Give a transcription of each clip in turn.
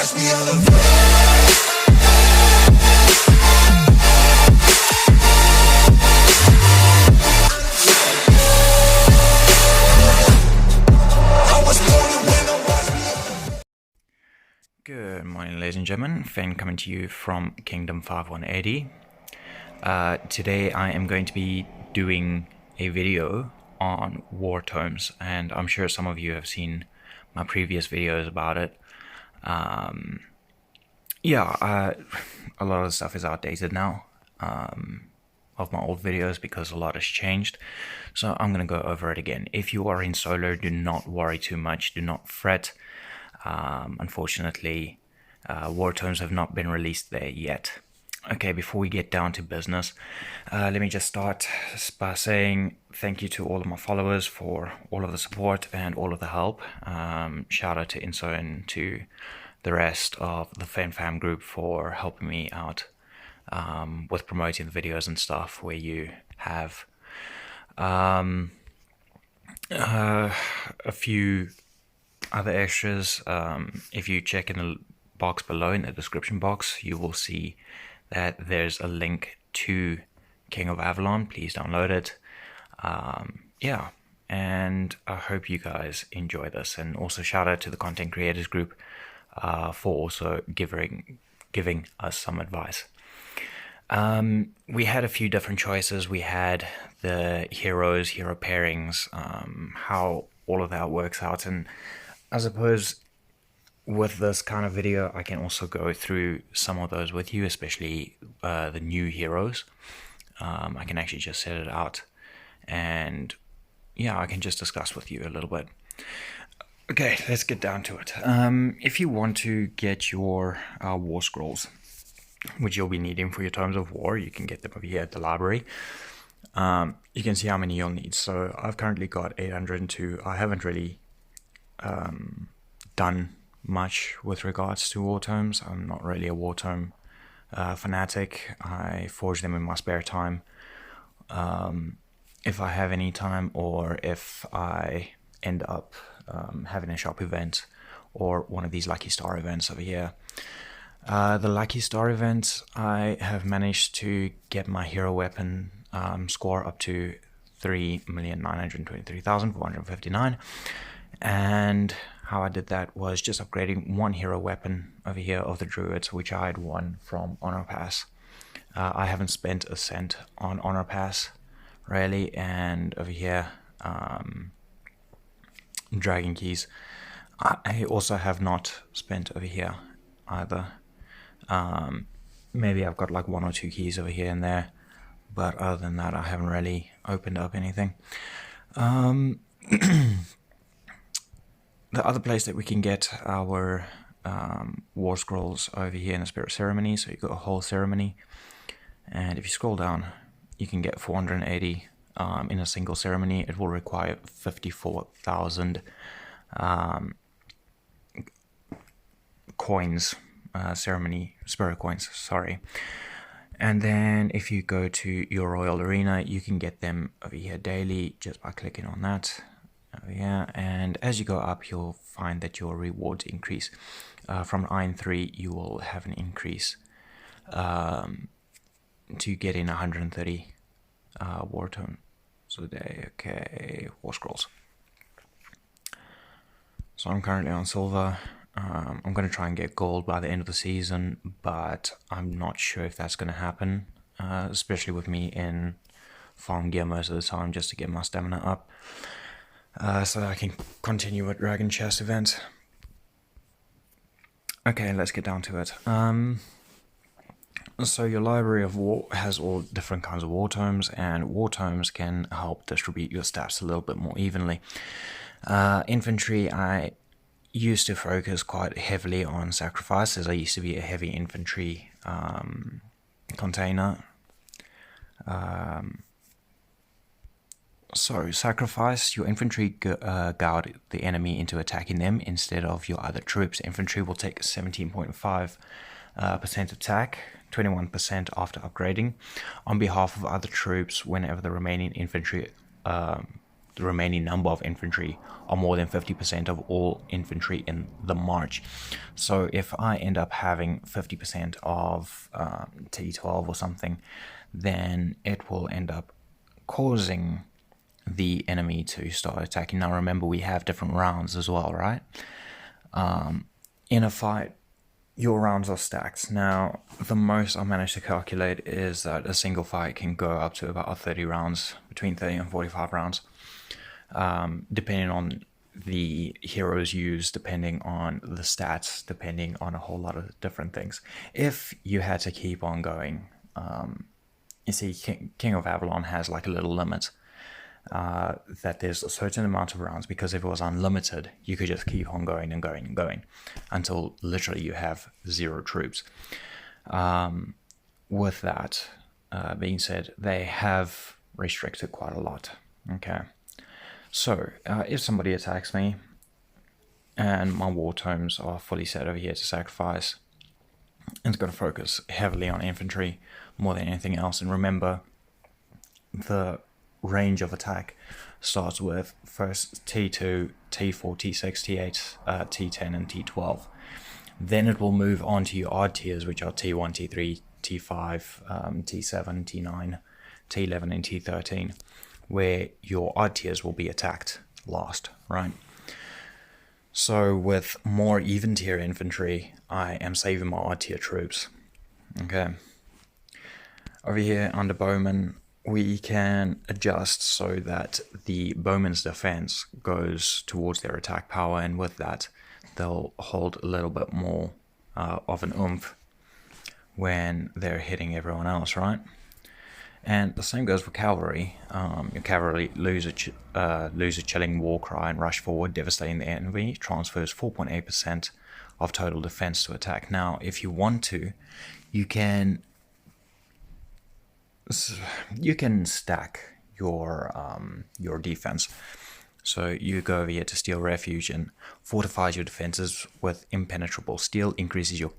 watch me elevate. I was born to win, don't watch me elevate. Good morning, ladies and gentlemen. Phen coming to you from Kingdom 5180. Today I am going to be doing a video on war tomes, and I'm sure some of you have seen my previous videos about it. A lot of the stuff is outdated now of my old videos because a lot has changed. So I'm going to go over it again. If you are in solo, do not worry too much. Do not fret. Unfortunately, war tomes have not been released there yet. Okay, before we get down to business, let me just start by saying thank you to all of my followers for all of the support and all of the help. Shout out to Inso and to the rest of the Phen fam group for helping me out with promoting the videos and stuff, where you have a few other extras. If you check in the box below, in the description box, you will see that there's a link to King of Avalon. Please download it. And I hope you guys enjoy this, and also shout out to the content creators group for also giving us some advice. We had a few different choices. We had the hero pairings, how all of that works out, and I suppose with this kind of video I can also go through some of those with you, especially the new heroes. I can actually just set it out and I can just discuss with you a little bit. Okay, let's get down to it. If you want to get your war scrolls, which you'll be needing for your tomes of war, you can get them over here at the library. You can see how many you'll need. So I've currently got 802. I haven't really done much with regards to war tomes. I'm not really a war tome fanatic. I forge them in my spare time, if I have any time, or if I end up having a shop event or one of these Lucky Star events over here. The Lucky Star event, I have managed to get my hero weapon score up to 3,923,459, and how I did that was just upgrading one hero weapon over here of the druids, which I had won from Honor Pass. I haven't spent a cent on Honor Pass really, and over here Dragon Keys I also have not spent over here either. Maybe I've got like 1 or 2 keys over here and there, but other than that I haven't really opened up anything. The other place that we can get our war scrolls over here in the Spirit Ceremony, so you've got a whole ceremony, and if you scroll down you can get 480 in a single ceremony. It will require 54,000 coins, ceremony spirit coins, sorry. And then if you go to your Royal Arena, you can get them over here daily just by clicking on that over here, and as you go up you'll find that your rewards increase. From Iron 3 you will have an increase to get in 130 war tomes a day. Okay, war scrolls. So I'm currently on silver. I'm going to try and get gold by the end of the season, but I'm not sure if that's going to happen, especially with me in farm gear most of the time, just to get my stamina up, so that I can continue with Dragon Chest event. Okay, let's get down to it. So your library of war has all different kinds of war tomes, and war tomes can help distribute your stats a little bit more evenly. Infantry, I used to focus quite heavily on sacrifice, as I used to be a heavy infantry container. So sacrifice, your infantry guard the enemy into attacking them instead of your other troops. Infantry will take 17.5% attack, 21% after upgrading, on behalf of other troops whenever the remaining infantry the remaining number of infantry are more than 50% of all infantry in the march. So if I end up having 50% of T12 or something, then it will end up causing the enemy to start attacking. Now remember, we have different rounds as well, right? In a fight, your rounds are stacked. Now, the most I managed to calculate is that a single fight can go up to about 30 rounds, between 30 and 45 rounds, depending on the heroes used, depending on the stats, depending on a whole lot of different things. If you had to keep on going, you see, King of Avalon has like a little limit. That there's a certain amount of rounds, because if it was unlimited, you could just keep on going and going and going until literally you have 0 troops. With that being said, they have restricted quite a lot. Okay, so if somebody attacks me and my war tomes are fully set over here to sacrifice, it's going to focus heavily on infantry more than anything else. And remember, the range of attack starts with first T2, T4, T6, T8, T10 and T12. Then it will move on to your odd tiers, which are T1, T3, T5, T7, T9, T11 and T13, where your odd tiers will be attacked last, right? So with more even tier infantry, I am saving my odd tier troops. Okay. Over here under bowmen, we can adjust so that the bowman's defense goes towards their attack power, and with that they'll hold a little bit more of an oomph when they're hitting everyone else, right? And the same goes for cavalry. Your cavalry lose a chilling war cry and rush forward, devastating the enemy, transfers 4.8% of total defense to attack. Now if you want to, you can stack your defense. So you go over here to Steel Refuge and fortifies your defenses with impenetrable steel, increases your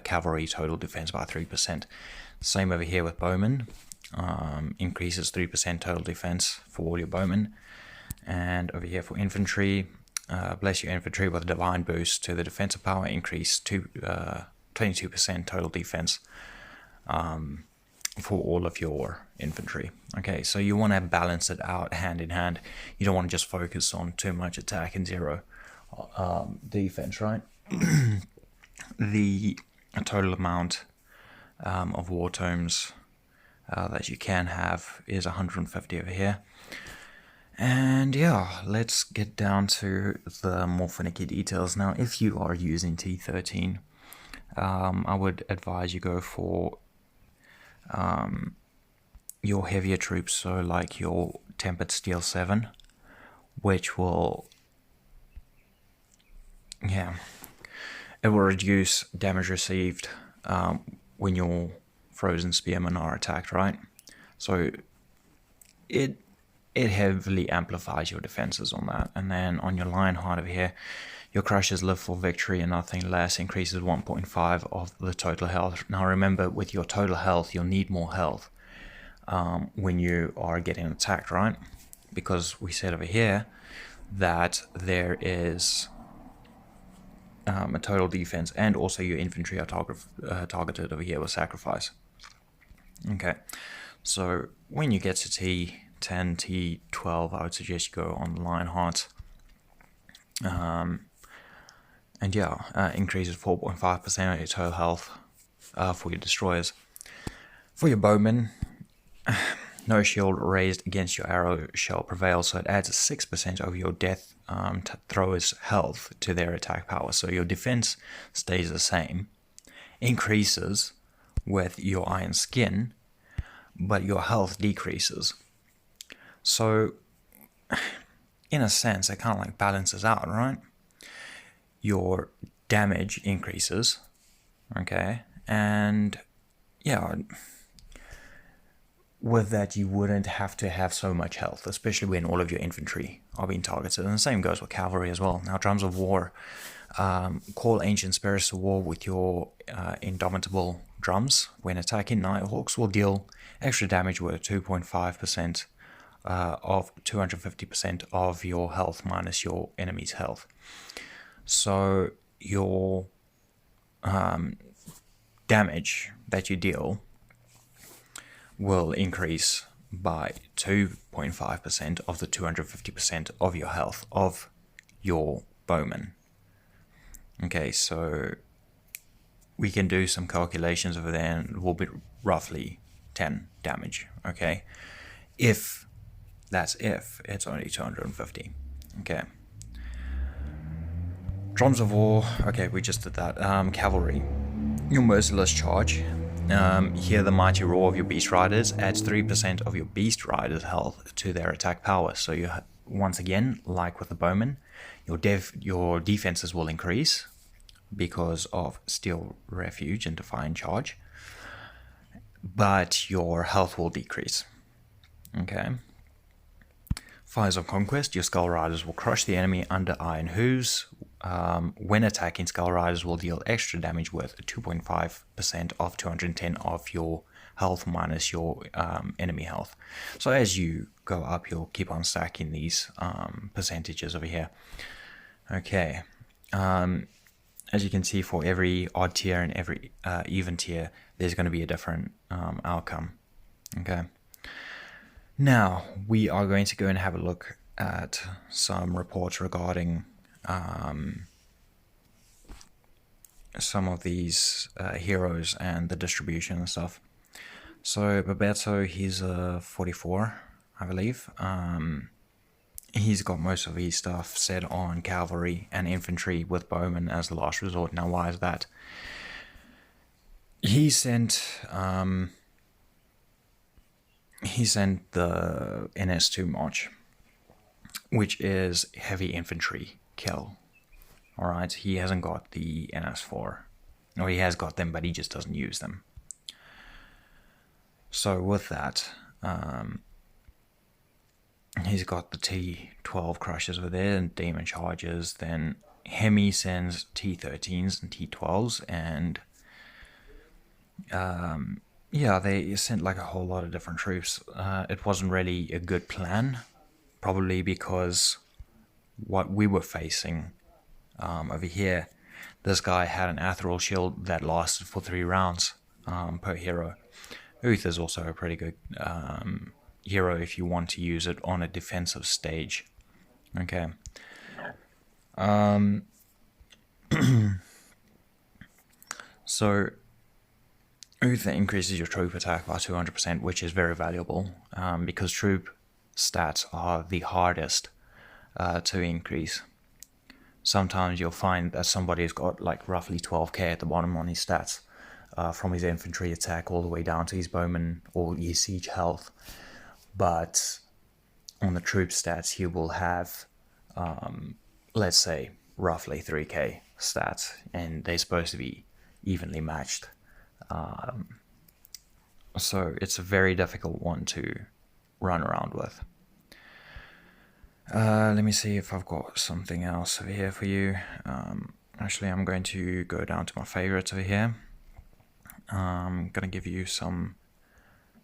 cavalry total defense by 3%. Same over here with bowmen, increases 3% total defense for all your bowmen. And over here for infantry, bless your infantry with a divine boost to the defensive power, increase to 22% total defense for all of your infantry. Okay, so you want to balance it out hand in hand. You don't want to just focus on too much attack and 0 defense, right? The total amount of war tomes that you can have is 150 over here. And yeah, let's get down to the more finicky details. Now, if you are using T13, I would advise you go for your heavier troops, so like your Tempered Steel 7, which will, it will reduce damage received when your Frozen Spearmen are attacked, right? So it heavily amplifies your defenses on that. And then on your Lionheart over here, your Crushers live for victory and nothing less, increases 1.5 of the total health. Now remember, with your total health, you'll need more health when you are getting attacked, right? Because we said over here that there is a total defense, and also your infantry are targeted over here with sacrifice. Okay, so when you get to T10, T12, I would suggest you go on the Lionheart. And yeah, increases 4.5% of your total health for your destroyers. For your bowmen, no shield raised against your arrow shall prevail, so it adds 6% of your death thrower's health to their attack power. So your defense stays the same, increases with your iron skin, but your health decreases. So in a sense, it kind of like balances out, right? Your damage increases, okay, and yeah, with that you wouldn't have to have so much health, especially when all of your infantry are being targeted. And the same goes with cavalry as well. Now, drums of war, call ancient spirits to war with your indomitable drums. When attacking, Nighthawks will deal extra damage with 2.5% of 250% of your health minus your enemy's health. So your damage that you deal will increase by 2.5% of the 250% of your health of your bowman. Okay, so we can do some calculations over there, and it will be roughly 10 damage. Okay, if it's only 250. Okay. Drums of War. Okay, we just did that. Cavalry. Your merciless charge. Here, the mighty roar of your beast riders adds 3% of your beast riders' health to their attack power. So you, once again, like with the bowman, your defenses will increase because of Steel Refuge and Defiant Charge, but your health will decrease. Okay. Fires of Conquest. Your Skull Riders will crush the enemy under iron hooves. When attacking, Skull Riders will deal extra damage with 2.5% of 210 of your health minus your enemy health. So as you go up, you'll keep on stacking these percentages over here. Okay. As you can see, for every odd tier and every even tier, there's going to be a different outcome. Okay. Now, we are going to go and have a look at some reports regarding some of these heroes and the distribution and stuff. So, Bebeto, he's a 44, I believe. He's got most of his stuff set on cavalry and infantry with bowmen as the last resort. Now, why is that? He sent the NS2 March, which is heavy infantry kill. Alright, he hasn't got the NS4. No, he has got them, but he just doesn't use them. So with that, he's got the T12 Crushers over there and Demon Chargers. Then Hemi sends T13s and T12s, and yeah, they sent like a whole lot of different troops. It wasn't really a good plan, probably because what we were facing over here, this guy had an Atheral Shield that lasted for 3 rounds per hero. Uth is also a pretty good hero if you want to use it on a defensive stage. Okay. So Uther increases your troop attack by 200%, which is very valuable because troop stats are the hardest to increase. Sometimes you'll find that somebody's got like roughly 12k at the bottom on his stats, from his infantry attack all the way down to his bowman or his siege health. But on the troop stats, he will have, let's say, roughly 3k stats, and they're supposed to be evenly matched. So it's a very difficult one to run around with. Let me see if I've got something else over here for you. Actually, I'm going to go down to my favorites over here. I'm going to give you some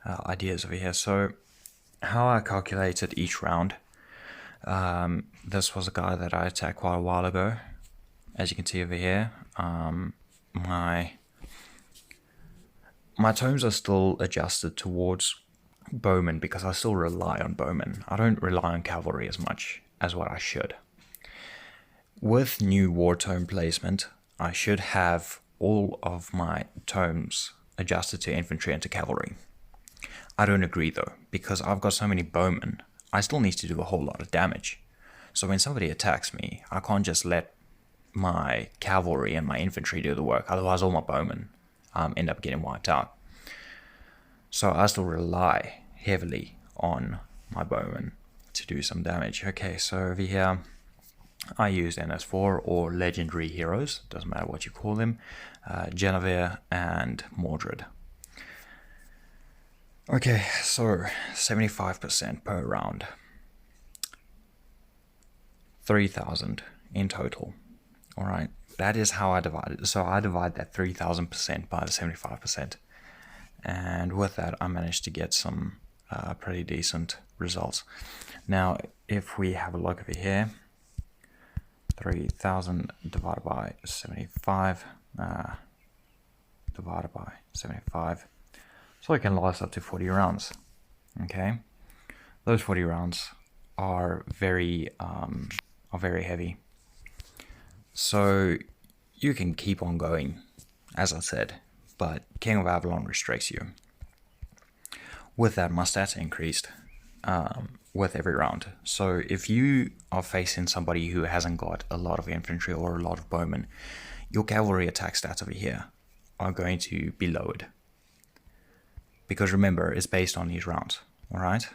ideas over here. So how I calculated each round. This was a guy that I attacked quite a while ago. As you can see over here, my tomes are still adjusted towards bowmen because I still rely on bowmen. I don't rely on cavalry as much as what I should. With new war tome placement, I should have all of my tomes adjusted to infantry and to cavalry. I don't agree though, because I've got so many bowmen, I still need to do a whole lot of damage. So when somebody attacks me, I can't just let my cavalry and my infantry do the work, otherwise all my bowmen end up getting wiped out. So I still rely heavily on my bowmen to do some damage. Okay, so over here, I used NS4 or legendary heroes, doesn't matter what you call them, Genevieve and Mordred. Okay, so 75% per round, 3,000 in total. All right, that is how I divide it. So I divide that 3,000% by the 75%. And with that, I managed to get some pretty decent results. Now, if we have a look over here, 3,000 divided by 75, divided by 75, so it can last up to 40 rounds. Okay, those 40 rounds are very heavy, so you can keep on going, as I said, but King of Avalon restricts you. With that, my stats increased with every round. So if you are facing somebody who hasn't got a lot of infantry or a lot of bowmen, your cavalry attack stats over here are going to be lowered. Because remember, it's based on these rounds, alright?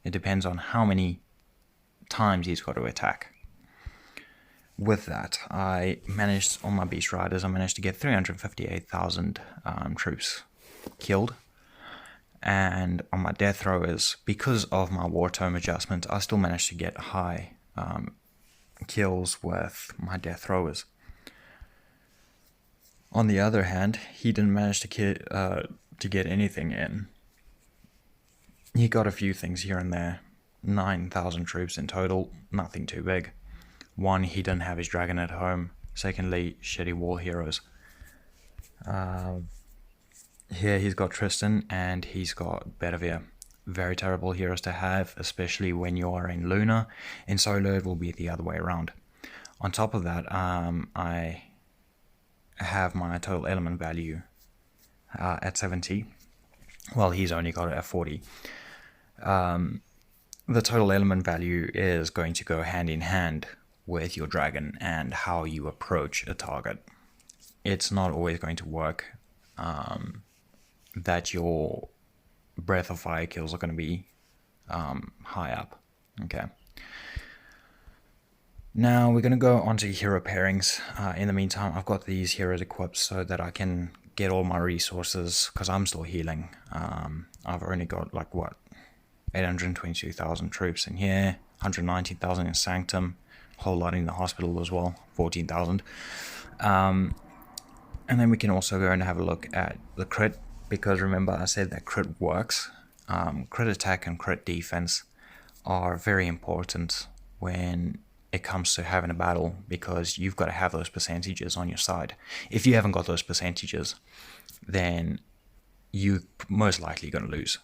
It depends on how many times he's got to attack. With that, I managed, on my Beast Riders, I managed to get 358,000 troops killed. And on my Death Throwers, because of my War Tome adjustment, I still managed to get high kills with my Death Throwers. On the other hand, he didn't manage to get anything in. He got a few things here and there. 9,000 troops in total, nothing too big. One, he didn't have his dragon at home. Secondly, shitty war heroes. Here he's got Tristan and he's got Bedivere. Very terrible heroes to have, especially when you are in Lunar. In solo, it will be the other way around. On top of that, I have my total element value at 70. Well, he's only got it at 40. The total element value is going to go hand in hand with your dragon and how you approach a target. It's not always going to work that your Breath of Fire kills are going to be high up. Okay. Now we're going to go on to hero pairings. In the meantime, I've got these heroes equipped so that I can get all my resources, because I'm still healing. I've only got, like, what, 822,000 troops in here, 119,000 in Sanctum, a whole lot in the hospital as well, 14,000. And then we can also go and have a look at the crit, because remember I said that crit works. Crit attack and crit defense are very important when it comes to having a battle, because you've got to have those percentages on your side. If you haven't got those percentages, then you're most likely going to lose.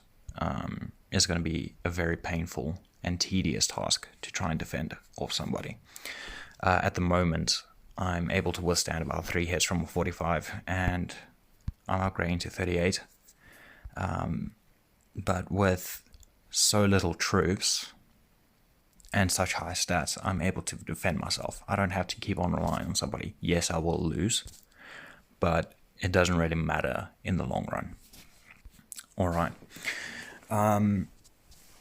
It's going to be a very painful and tedious task to try and defend off somebody. At the moment, I'm able to withstand about 3 hits from a 45, and I'm upgrading to 38. But with so little troops and such high stats, I'm able to defend myself. I don't have to keep on relying on somebody. Yes, I will lose, but it doesn't really matter in the long run. Alright.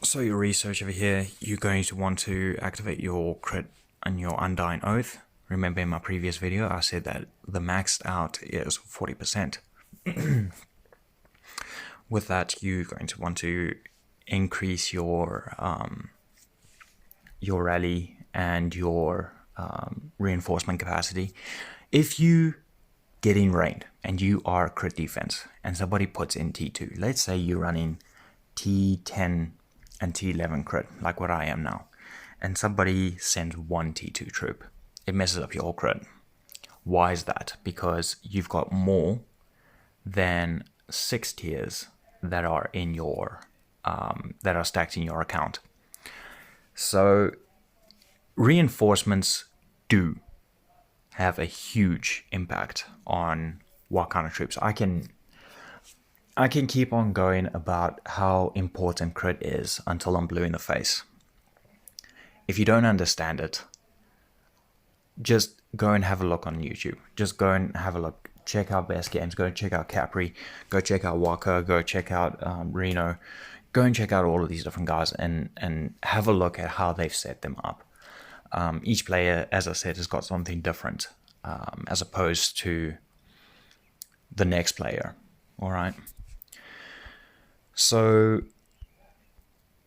So your research over here, you're going to want to activate your crit and your Undying Oath. Remember in my previous video, I said that the maxed out is 40%. With that, you're going to want to increase your rally and your reinforcement capacity. If you get in raid and you are crit defense and somebody puts in T2, let's say you're running T10 and T11 crit, like what I am now, and somebody sends one T2 troop, it messes up your crit. Why is that? Because you've got more than 6 tiers that are in your that are stacked in your account. So reinforcements do have a huge impact on what kind of troops. I can keep on going about how important crit is until I'm blue in the face. If you don't understand it, just go and have a look on YouTube. Just go and have a look. Check out Best Games. Go and check out Capri. Go check out Waka. Go check out Reno. Go and check out all of these different guys and have a look at how they've set them up. Each player, as I said, has got something different as opposed to the next player. All right. So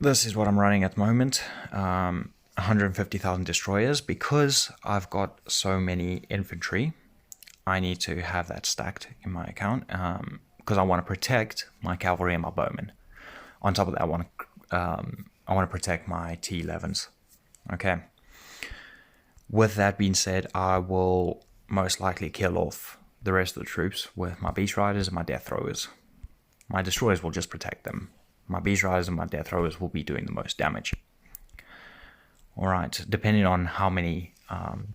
this is what I'm running at the moment. 150,000 destroyers. Because I've got so many infantry, I need to have that stacked in my account because I want to protect my cavalry and my bowmen. On top of that, I want to I want to protect my T11s. Okay. With that being said, I will most likely kill off the rest of the troops with my Beast Riders and my Death Throwers. My Destroyers will just protect them. My Beast Riders and my Death Throwers will be doing the most damage. Alright, depending on how many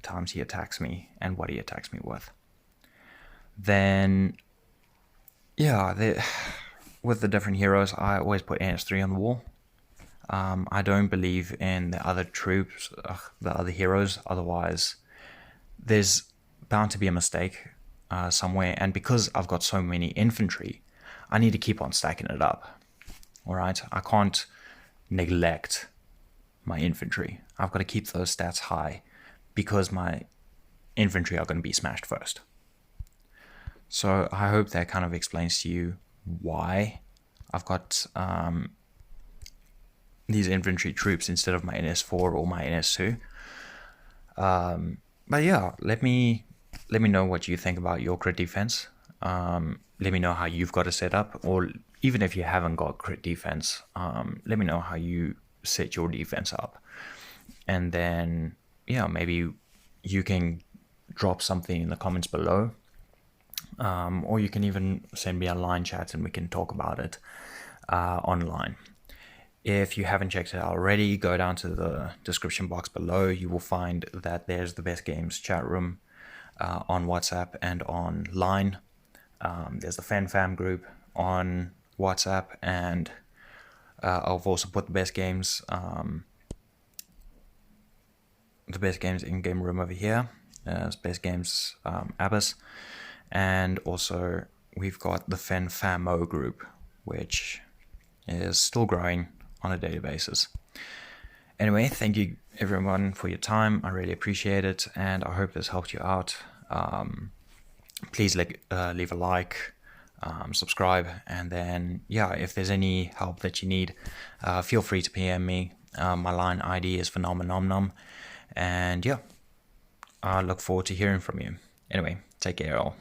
times he attacks me and what he attacks me with. Then, yeah, with the different heroes, I always put NS3 on the wall. I don't believe in the other troops, the other heroes, otherwise there's bound to be a mistake somewhere, and because I've got so many infantry, I need to keep on stacking it up. Alright, I can't neglect my infantry. I've got to keep those stats high because my infantry are going to be smashed first. So I hope that kind of explains to you why I've got these infantry troops instead of my NS4 or my NS2. But yeah, let me know what you think about your crit defense. Let me know how you've got it set up, or even if you haven't got crit defense, let me know how you set your defense up. And then, yeah, maybe you can drop something in the comments below, or you can even send me a line chat and we can talk about it online. If you haven't checked it out already, go down to the description box below. You will find that there's the Best Games chat room on WhatsApp and online. There's the Phen fam group on WhatsApp, and I've also put the Best Games in-game room over here. It's Best Games Abyss, and also we've got the Phen famo group, which is still growing on a daily basis. Anyway, thank you everyone for your time. I really appreciate it, and I hope this helped you out. Please leave a like, subscribe, and then, yeah, if there's any help that you need, feel free to PM me. My line ID is Phenomenomnom, and yeah, I look forward to hearing from you. Anyway, take care all.